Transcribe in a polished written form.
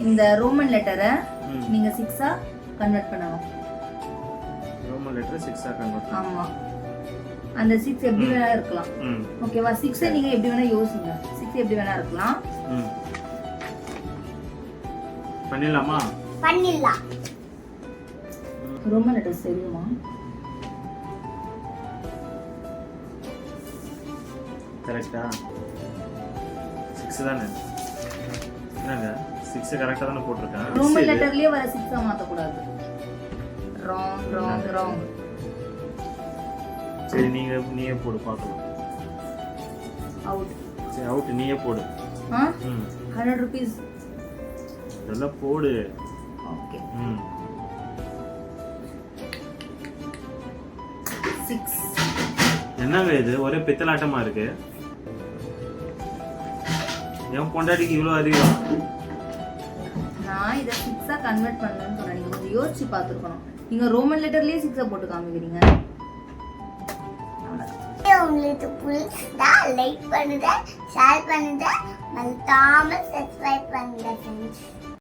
இந்த ரோமன் லெட்டரை நீங்க 6-ஆ கன்வெர்ட் பண்ணணும். ரோமன் லெட்டர் 6-ஆ கன்வெர்ட். ஆமா. அந்த 6 எப்படி வேணா இருக்கலாம். ஓகேவா? 6 நீங்க எப்படி வேணா யோசிங்க. 6 எப்படி வேணா இருக்கலாம். பண்ணிடலாமா? பண்ணிடலாம். ரோமன் லெட்டர்ஸ் தெரியுமா? கரெக்ட்டா? 6 தானே? என்னங்க 6 கரெக்ட்டா தானே போட்டுருக்கேன். ரோமன் லெட்டர்லயே வர 6-ஆ மாத்த கூடாது. ராங். சரி நீயே போடு பார்க்கலாம். அவுட். சரி அவுட் நீயே போடு. 100 rupees. இதெல்லாம் போடு. ஓகே. 6. என்னங்க இது ஒரே பித்தலாட்டமா இருக்கு. என் பொண்டாட்டிக்கு இவ்வளவு அதிகம். நான் இத 6-ஆ கன்வெர்ட் பண்ணனும்னு சொன்னேன். நீங்க கொஞ்சம் யோசிச்சு பார்த்திருக்கணும். நீங்க ரோமன் லெட்டர்லயே 6-ஆ போட்டு காமிக்கிறீங்க. உங்களுக்கு பிடிச்சா லைக் பண்ணுங்க, ஷேர் பண்ணுங்க, மறக்காம சப்ஸ்கிரைப் பண்ணுங்க फ्रेंड्स.